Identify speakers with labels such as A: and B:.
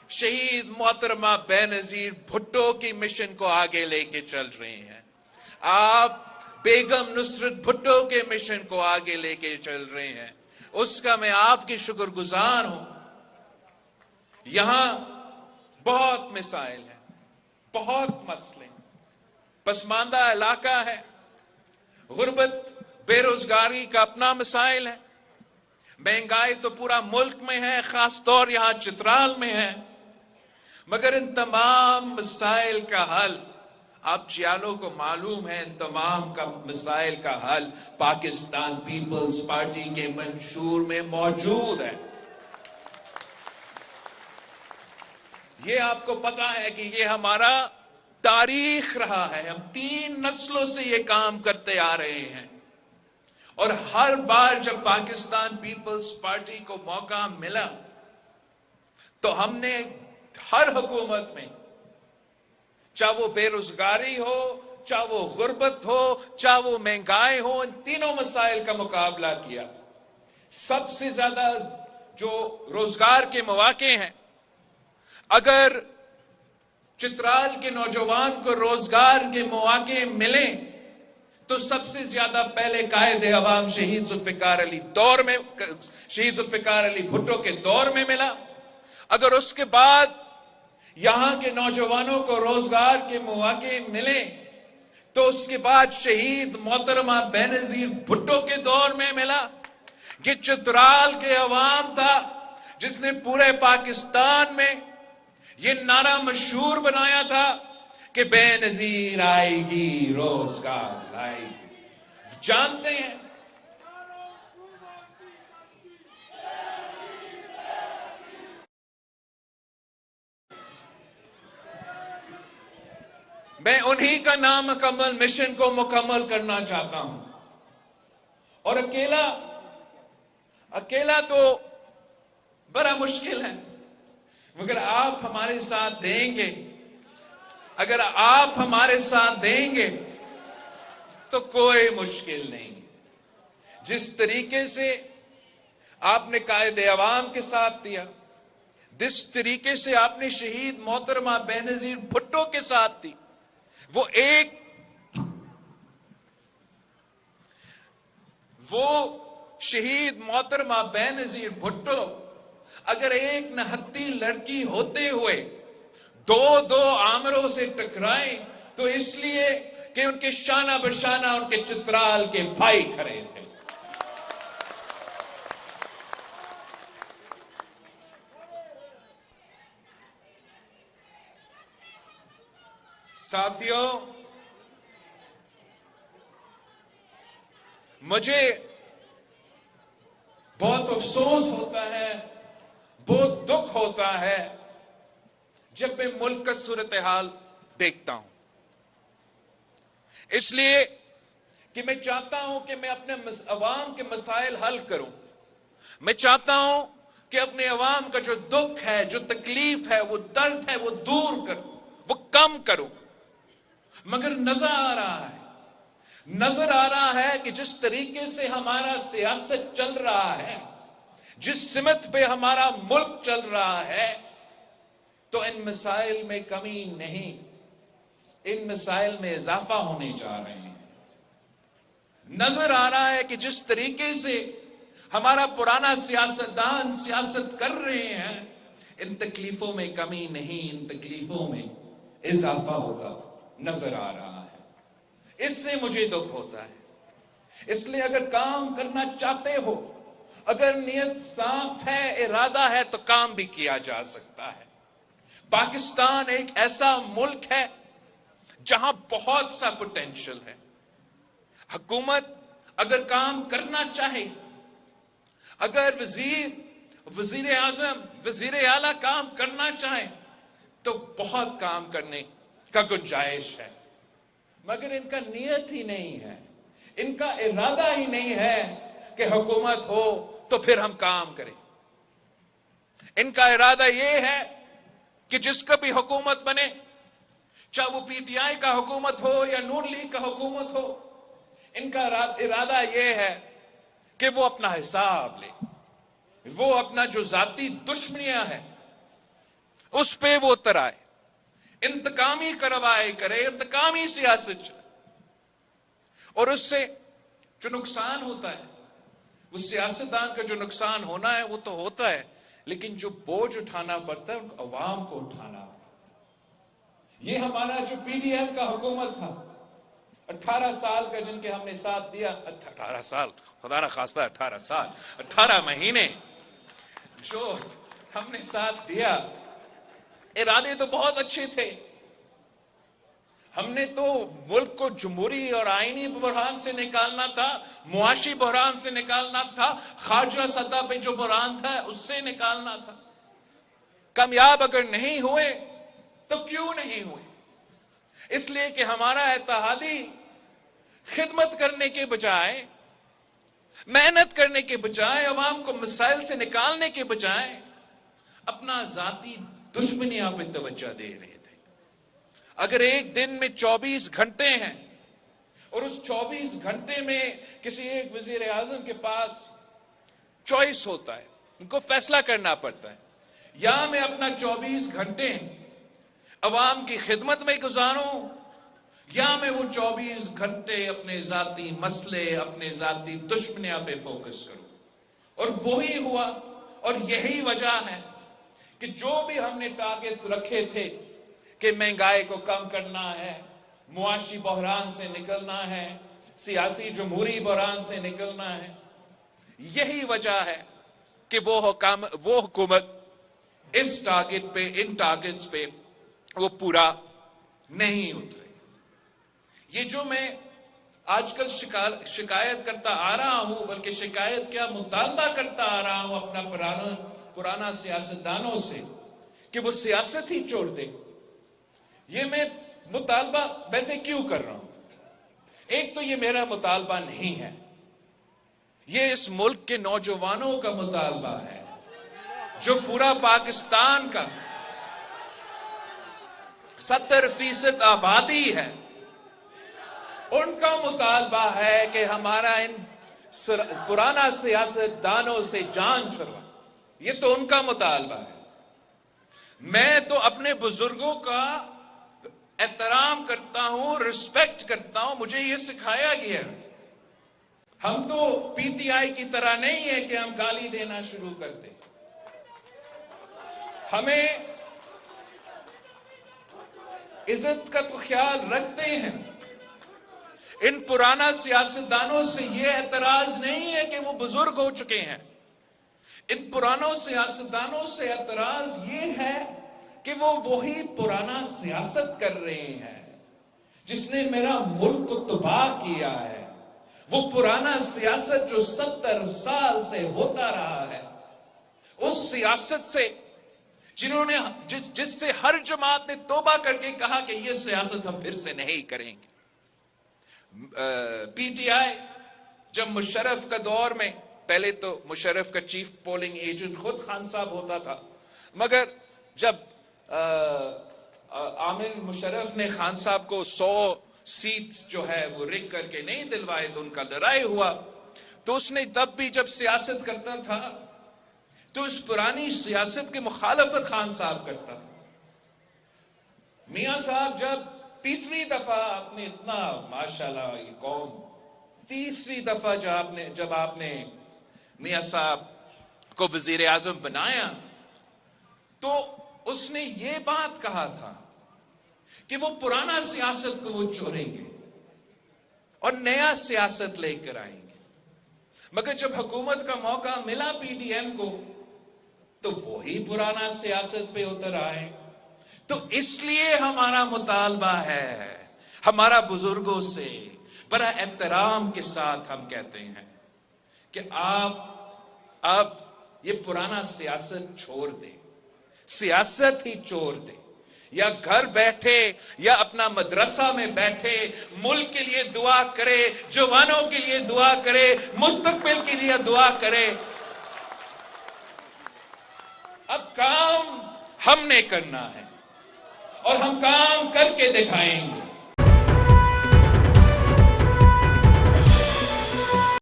A: शहीद मोहतरमा बेनजीर भुट्टो की मिशन को आगे लेके चल रहे हैं। आप बेगम नुसरत भुट्टो के मिशन को आगे लेके चल रहे हैं, उसका मैं आपकी शुक्रगुजार हूं। यहां बहुत मिसाइल है, बहुत मसले, पसमानदा इलाका है, गुर्बत बेरोजगारी का अपना मिसाइल है, महंगाई तो पूरा मुल्क में है, खास तौर यहां चित्राल में है। मगर इन तमाम मसाइल का हल, आप जियालों को मालूम है, इन तमाम का मसाइल का हल पाकिस्तान पीपल्स पार्टी के मंशूर में मौजूद है। ये आपको पता है कि ये हमारा तारीख रहा है, हम 3 नस्लों से ये काम करते आ रहे हैं। और हर बार जब पाकिस्तान पीपल्स पार्टी को मौका मिला तो हमने हर हुकूमत में, चाहे वो बेरोजगारी हो, चाहे वो गुर्बत हो, चाहे वो महंगाई हो, इन तीनों मसाइल का मुकाबला किया। सबसे ज्यादा जो रोजगार के मौके हैं, अगर चित्राल के नौजवान को रोजगार के मौके मिले तो सबसे ज्यादा पहले कायदे अवाम शहीद जुल्फिकार अली भुट्टो के दौर में मिला। अगर उसके बाद यहां के नौजवानों को रोजगार के मौके मिले तो उसके बाद शहीद मोहतरमा बेनजीर भुट्टो के दौर में मिला। ये चित्राल के अवाम था जिसने पूरे पाकिस्तान में ये नारा मशहूर बनाया था कि बेनजीर आएगी रोजगार लाएगी। जानते हैं मैं उन्हीं का नामुकम्मल मिशन को मुकम्मल करना चाहता हूं। और अकेला तो बड़ा मुश्किल है, मगर आप हमारे साथ देंगे, अगर आप हमारे साथ देंगे तो कोई मुश्किल नहीं। जिस तरीके से आपने कायदे अवाम के साथ दिया, जिस तरीके से आपने शहीद मोहतरमा बेनजीर भुट्टो के साथ दी, वो शहीद मोहतरमा बेनजीर भुट्टो अगर एक नहत्ती लड़की होते हुए दो आमरों से टकराए तो इसलिए कि उनके शाना बशाना उनके चित्राल के भाई खड़े थे। साथियों, मुझे बहुत अफसोस होता है, बहुत दुख होता है जब मैं मुल्क का सूरत हाल देखता हूं, इसलिए कि मैं चाहता हूं कि मैं अपने अवाम के मसाइल हल करूं। मैं चाहता हूं कि अपने अवाम का जो दुख है, जो तकलीफ है, वो दर्द है, वो दूर करूं, वो कम करूं। मगर नजर आ रहा है कि जिस तरीके से हमारा सियासत चल रहा है, जिस सिमत पे हमारा मुल्क चल रहा है, तो इन मसाइल में कमी नहीं, इन मसाइल में इजाफा होने जा रहे हैं। नजर आ रहा है कि जिस तरीके से हमारा पुराना सियासतदान सियासत कर रहे हैं, इन तकलीफों में कमी नहीं, इन तकलीफों में इजाफा होता नजर आ रहा है। इससे मुझे दुख होता है। इसलिए अगर काम करना चाहते हो, अगर नियत साफ है, इरादा है, तो काम भी किया जा सकता है। पाकिस्तान एक ऐसा मुल्क है जहां बहुत सा पोटेंशियल है। हुकूमत अगर काम करना चाहे, अगर वजीर आजम, वजीर आला काम करना चाहे तो बहुत काम करने का गुंजाइश है। मगर इनका नियत ही नहीं है, इनका इरादा ही नहीं है कि हुकूमत हो तो फिर हम काम करें। इनका इरादा यह है कि जिसका भी हुकूमत बने, चाहे वो पीटीआई का हुकूमत हो या नून लीग का हुकूमत हो, इनका इरादा यह है कि वो अपना हिसाब ले, वो अपना जो जाती दुश्मनियां हैं, उस पे वो उतर आए, इंतकामी करवाए करे, इंतकामी सियासत चले, और उससे जो नुकसान होता है, वो सियासतदान का जो नुकसान होना है वो तो होता है, लेकिन जो बोझ उठाना पड़ता है उनको अवाम को उठाना पड़ता है। ये हमारा जो पीडीएम का हुकूमत था, 18 साल का जिनके हमने साथ दिया, 18 साल, खुदा ना खास्ता 18 साल, 18 महीने जो हमने साथ दिया, इरादे तो बहुत अच्छे थे। हमने तो मुल्क को जमहूरी और आईनी बहरान से निकालना था, मुआशी बहरान से निकालना था, खारजा सतह पे जो बहरान था उससे निकालना था। कामयाब अगर नहीं हुए तो क्यों नहीं हुए? इसलिए कि हमारा इत्तेहादी खिदमत करने के बजाय, मेहनत करने के बजाय, अवाम को मसाइल से निकालने के बजाय अपना जाती दुश्मनियां पे तवज्जो दे रहे थे। अगर एक दिन में 24 घंटे हैं और उस 24 घंटे में किसी एक वजीर आजम के पास चॉइस होता है, उनको फैसला करना पड़ता है, या मैं अपना 24 घंटे अवाम की खिदमत में गुजारूं, या मैं वो 24 घंटे अपने जाती मसले, अपने जाती दुश्मनियां पे फोकस करूं। और वही हुआ, और यही वजह है कि जो भी हमने टारगेट्स रखे थे कि महंगाई को कम करना है, मुआशी बहरान से निकलना है, सियासी जमहूरी बहरान से निकलना है, यही वजह है कि वो हुकूमत इस टारगेट पे, इन टारगेट्स पे वो पूरा नहीं उतरे। ये जो मैं आजकल शिकायत करता आ रहा हूं, बल्कि शिकायत क्या, मुतालबा करता आ रहा हूं अपना पुराना सियासतदानों से कि वो सियासत ही छोड़ दे। ये मैं मुतालबा वैसे क्यों कर रहा हूं? एक तो ये मेरा मुतालबा नहीं है, ये इस मुल्क के नौजवानों का मुतालबा है, जो पूरा पाकिस्तान का 70% आबादी है, उनका मुतालबा है कि हमारा इन पुराना सियासतदानों से जान छुड़वा। ये तो उनका मुतालबा है। मैं तो अपने बुजुर्गों का एहतराम करता हूं, रिस्पेक्ट करता हूं, मुझे ये सिखाया गया। हम तो पीटीआई की तरह नहीं है कि हम गाली देना शुरू कर दें। हमें इज्जत का तो ख्याल रखते हैं। इन पुराना सियासतदानों से ये एतराज नहीं है कि वो बुजुर्ग हो चुके हैं। इन पुरानों सियासतदानों से एतराज ये है कि वो वही पुराना सियासत कर रहे हैं जिसने मेरा मुल्क को तबाह किया है। वो पुराना सियासत जो 70 साल से होता रहा है, उस सियासत से जिन्होंने जिससे हर जमात ने तौबा करके कहा कि ये सियासत हम फिर से नहीं करेंगे। पीटीआई जब मुशर्रफ का दौर में, पहले तो मुशर्रफ का चीफ पोलिंग एजेंट खुद खान साहब होता था, मगर जब आमिर मुशर्रफ ने खान साहब को 100 सीट्स जो है वो रिग करके नहीं दिलवाए तो उनका लड़ाई हुआ। तो उसने तब भी जब सियासत करता था तो उस पुरानी सियासत की मुखालफत खान साहब करता था। मियां साहब जब तीसरी दफा आपने इतना, माशाल्लाह ये कौम, तीसरी दफा जब आपने मियां साहब को वजीर आजम बनाया तो उसने ये बात कहा था कि वो पुराना सियासत को वो छोड़ेंगे और नया सियासत लेकर आएंगे। मगर जब हुकूमत का मौका मिला पीडीएम को तो वही पुराना सियासत पे उतर आए। तो इसलिए हमारा मुतालबा है, हमारा बुजुर्गों से बड़ा एहतराम के साथ हम कहते हैं कि आप अब ये पुराना सियासत छोड़ दे, सियासत ही छोड़ दे, या घर बैठे या अपना मदरसा में बैठे मुल्क के लिए दुआ करे, जवानों के लिए दुआ करे, मुस्तकबिल के लिए दुआ करे। अब काम हमने करना है और हम काम करके दिखाएंगे।